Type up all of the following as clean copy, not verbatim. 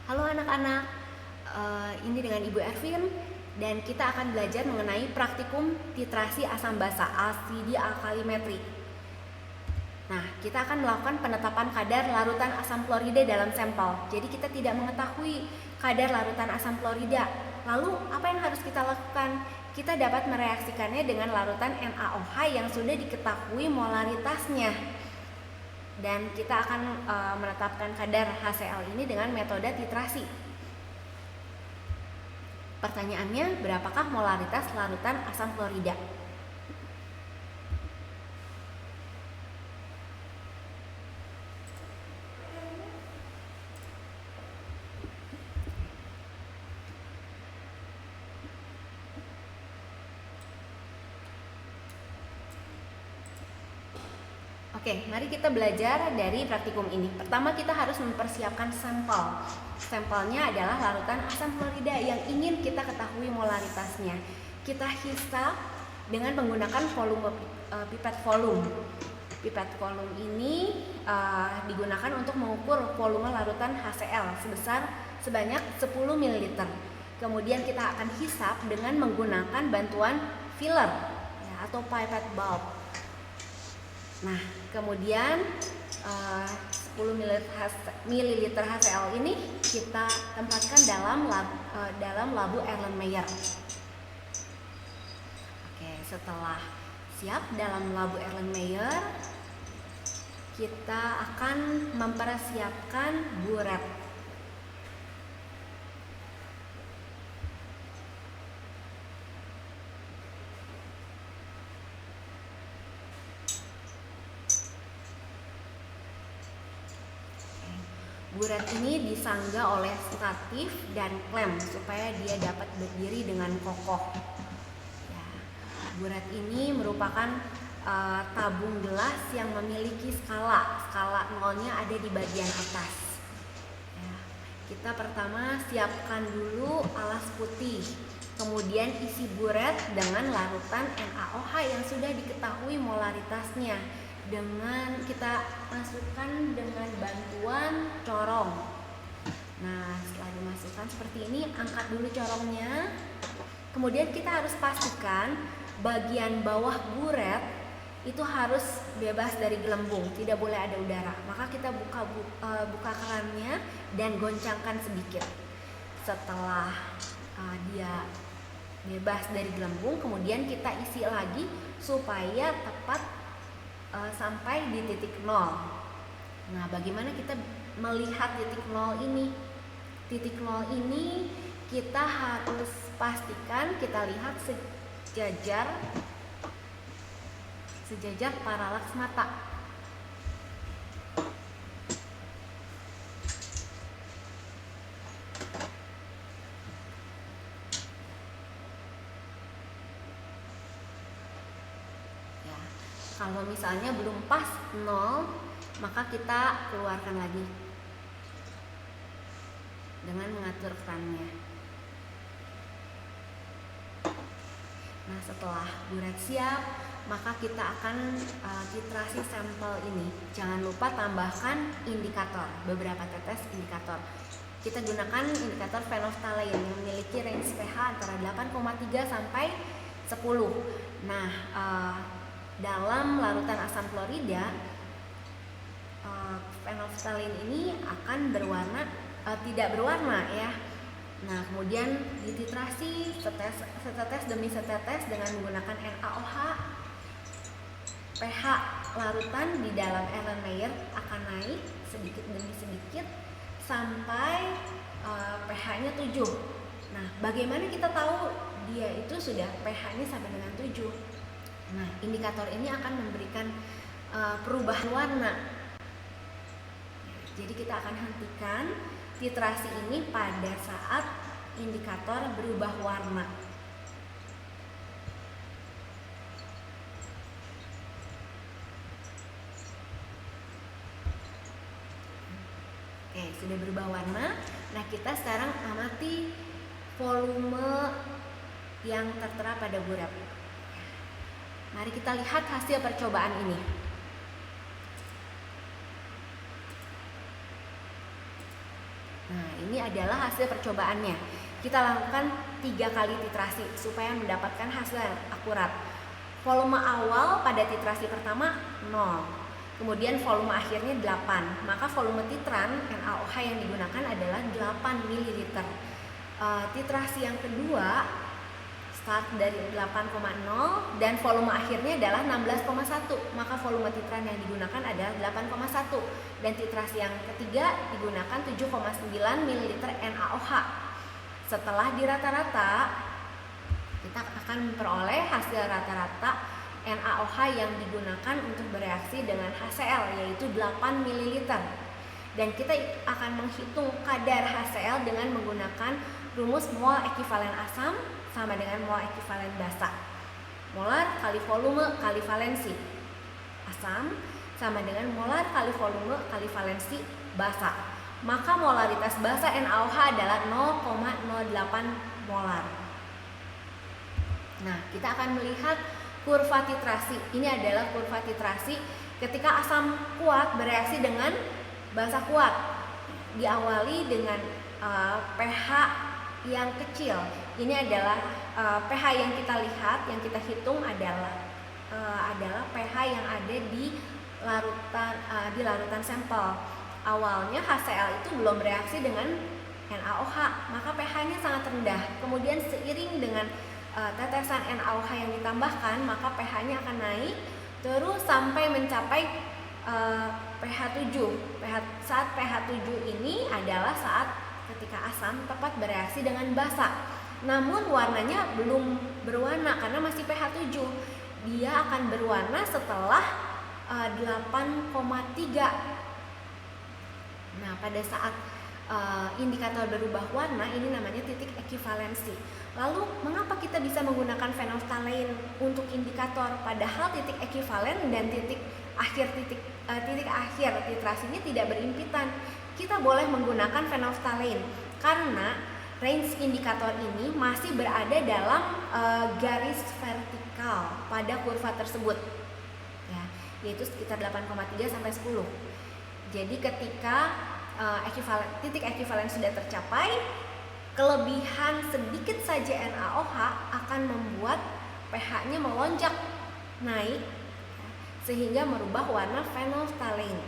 Halo anak-anak, ini dengan Ibu Ervin dan kita akan belajar mengenai praktikum titrasi asam basa (ACD alkalimetri). Nah, kita akan melakukan penetapan kadar larutan asam klorida dalam sampel. Jadi kita tidak mengetahui kadar larutan asam klorida. Lalu apa yang harus kita lakukan? Kita dapat mereaksikannya dengan larutan NaOH yang sudah diketahui molaritasnya. Dan kita akan menetapkan kadar HCl ini dengan metode titrasi. Pertanyaannya, berapakah molaritas larutan asam klorida? Oke, mari kita belajar dari praktikum ini. Pertama, kita harus mempersiapkan sampel. Sampelnya adalah larutan asam klorida yang ingin kita ketahui molaritasnya. Kita hisap dengan menggunakan volume pipet volume. Pipet volume ini digunakan untuk mengukur volume larutan HCl sebanyak 10 ml. Kemudian kita akan hisap dengan menggunakan bantuan filler atau pipette bulb. Nah, kemudian 10 ml HCl ini kita tempatkan dalam labu Erlenmeyer. Oke, setelah siap dalam labu Erlenmeyer, kita akan mempersiapkan buret. Buret ini disangga oleh statif dan klem supaya dia dapat berdiri dengan kokoh. Ya, buret ini merupakan tabung gelas yang memiliki skala. Skala nolnya ada di bagian atas. Ya, kita pertama siapkan dulu alas putih. Kemudian isi buret dengan larutan NaOH yang sudah diketahui molaritasnya. Dengan kita masukkan dengan bantuan corong. Nah, setelah dimasukkan seperti ini, angkat dulu corongnya. Kemudian kita harus pastikan bagian bawah buret itu harus bebas dari gelembung, tidak boleh ada udara. Maka kita buka kerannya dan goncangkan sedikit. Setelah dia bebas dari gelembung, kemudian kita isi lagi supaya tepat sampai di titik nol. Nah, bagaimana kita melihat titik nol ini? Titik nol ini kita harus pastikan kita lihat sejajar paralaks mata. Kalau misalnya belum pas 0, maka kita keluarkan lagi dengan mengatur kerannya. Nah, setelah buret siap, maka kita akan titrasi sampel ini. Jangan lupa tambahkan indikator, beberapa tetes indikator. Kita gunakan indikator phenolphthalein yang memiliki range pH antara 8,3 sampai 10. Nah, dalam larutan asam klorida, phenolphthalein ini akan tidak berwarna ya. Nah, kemudian dititrasi setetes demi setetes dengan menggunakan NaOH. pH larutan di dalam Erlenmeyer akan naik sedikit demi sedikit sampai pH-nya 7. Nah, bagaimana kita tahu dia itu sudah pH-nya sampai dengan 7? Nah, indikator ini akan memberikan perubahan warna. Jadi kita akan hentikan titrasi ini pada saat indikator berubah warna. Oke, sudah berubah warna. Nah, kita sekarang amati volume yang tertera pada buret. Mari kita lihat hasil percobaan ini. Nah, ini adalah hasil percobaannya. Kita lakukan 3 kali titrasi supaya mendapatkan hasil yang akurat. Volume awal pada titrasi pertama 0, kemudian volume akhirnya 8. Maka volume titran NaOH yang digunakan adalah 8 ml. Titrasi yang kedua start dari 8,0 dan volume akhirnya adalah 16,1. Maka volume titran yang digunakan adalah 8,1 dan titrasi yang ketiga digunakan 7,9 ml NaOH. Setelah dirata-rata, kita akan memperoleh hasil rata-rata NaOH yang digunakan untuk bereaksi dengan HCl, yaitu 8 ml. Dan kita akan menghitung kadar HCl dengan menggunakan rumus mol ekivalen asam sama dengan mol ekivalen basa. Molar kali volume kali valensi asam sama dengan molar kali volume kali valensi basa. Maka molaritas basa NaOH adalah 0,08 molar. Nah, kita akan melihat kurva titrasi. Ini adalah kurva titrasi ketika asam kuat bereaksi dengan basa kuat. Diawali dengan pH yang kecil. Ini adalah pH yang kita lihat, yang kita hitung adalah pH yang ada di larutan sampel. Awalnya HCl itu belum bereaksi dengan NaOH, maka pH-nya sangat rendah. Kemudian seiring dengan tetesan NaOH yang ditambahkan, maka pH-nya akan naik terus sampai mencapai pH 7. Saat pH 7 ini adalah saat ketika asam tepat bereaksi dengan basa. Namun warnanya belum berwarna karena masih pH 7. Dia akan berwarna setelah 8,3. Nah, pada saat indikator berubah warna, ini namanya titik ekivalensi. Lalu, mengapa kita bisa menggunakan phenolphthalein untuk indikator? Padahal titik ekivalen dan titik akhir titrasinya tidak berimpitan. Kita boleh menggunakan phenolphthalein karena range indikator ini masih berada dalam garis vertikal pada kurva tersebut, ya, yaitu sekitar 8,3 sampai 10. Jadi ketika titik ekivalen sudah tercapai, kelebihan sedikit saja NaOH akan membuat pH-nya melonjak naik sehingga merubah warna phenolphthalein.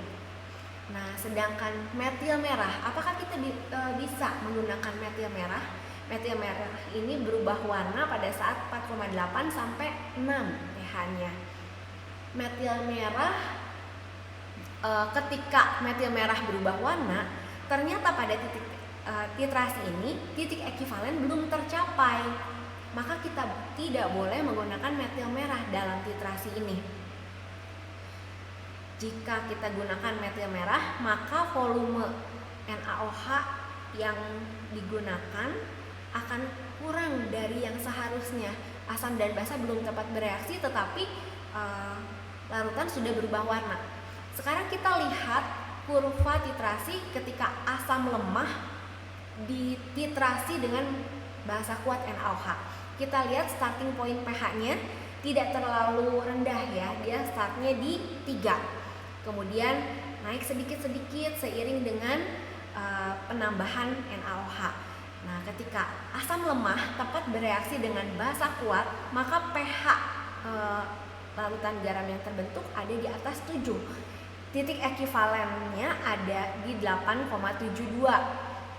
Nah, sedangkan metil merah, apakah kita bisa menggunakan metil merah? Metil merah ini berubah warna pada saat 4,8 sampai 6 pH-nya. Metil merah, ketika metil merah berubah warna, ternyata pada titik titrasi ini titik ekivalen belum tercapai. Maka kita tidak boleh menggunakan metil merah dalam titrasi ini. Jika kita gunakan metil merah, maka volume NaOH yang digunakan akan kurang dari yang seharusnya. Asam dan basa belum tepat bereaksi, tetapi larutan sudah berubah warna. Sekarang kita lihat kurva titrasi ketika asam lemah dititrasi dengan basa kuat NaOH. Kita lihat starting point pH-nya tidak terlalu rendah, ya. Dia startnya di 3. Kemudian naik sedikit-sedikit seiring dengan penambahan NaOH. Nah, ketika asam lemah tepat bereaksi dengan basa kuat, maka pH larutan garam yang terbentuk ada di atas 7. Titik ekivalennya ada di 8,72.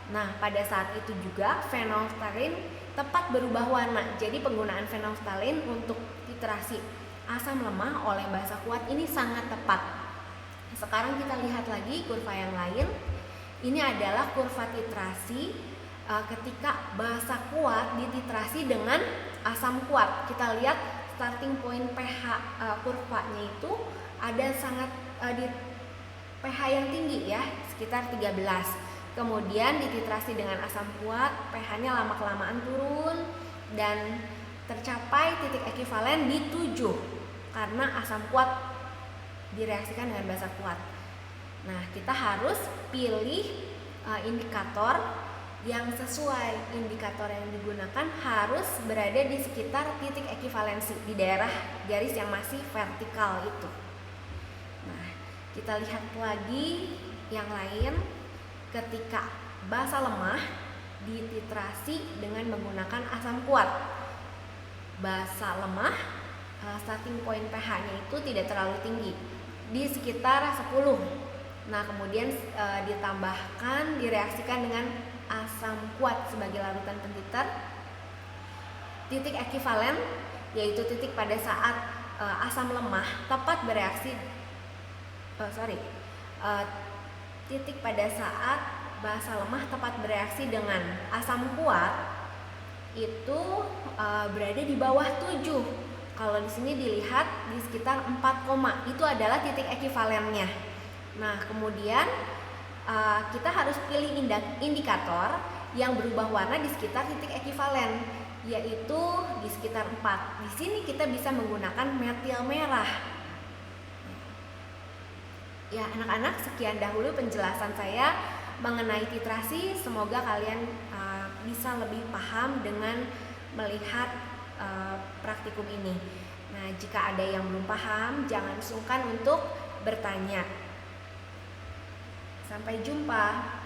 Nah, pada saat itu juga phenolphthalein tepat berubah warna. Jadi penggunaan phenolphthalein untuk titrasi asam lemah oleh basa kuat ini sangat tepat. Sekarang kita lihat lagi kurva yang lain. Ini adalah kurva titrasi ketika basa kuat dititrasi dengan asam kuat. Kita lihat starting point pH kurvanya itu ada sangat di pH yang tinggi, ya, sekitar 13. Kemudian dititrasi dengan asam kuat, pH-nya lama-kelamaan turun dan tercapai titik ekivalen di 7 karena asam kuat direaksikan dengan basa kuat. Nah, kita harus pilih indikator yang sesuai. Indikator yang digunakan harus berada di sekitar titik ekivalensi, di daerah garis yang masih vertikal itu. Nah, kita lihat lagi yang lain. Ketika basa lemah dititrasi dengan menggunakan asam kuat. Basa lemah starting point pH-nya itu tidak terlalu tinggi, di sekitar 10. Nah, kemudian ditambahkan, direaksikan dengan asam kuat sebagai larutan pentiter. Titik ekivalen yaitu titik pada saat asam lemah tepat bereaksi titik pada saat basa lemah tepat bereaksi dengan asam kuat itu berada di bawah 7. Kalau di sini dilihat di sekitar 4, itu adalah titik ekivalennya. Nah, kemudian kita harus pilih indikator yang berubah warna di sekitar titik ekivalen, yaitu di sekitar 4. Di sini kita bisa menggunakan metil merah. Ya, anak-anak, sekian dahulu penjelasan saya mengenai titrasi. Semoga kalian bisa lebih paham dengan melihat praktikum ini. Nah, jika ada yang belum paham, jangan sungkan untuk bertanya. Sampai jumpa.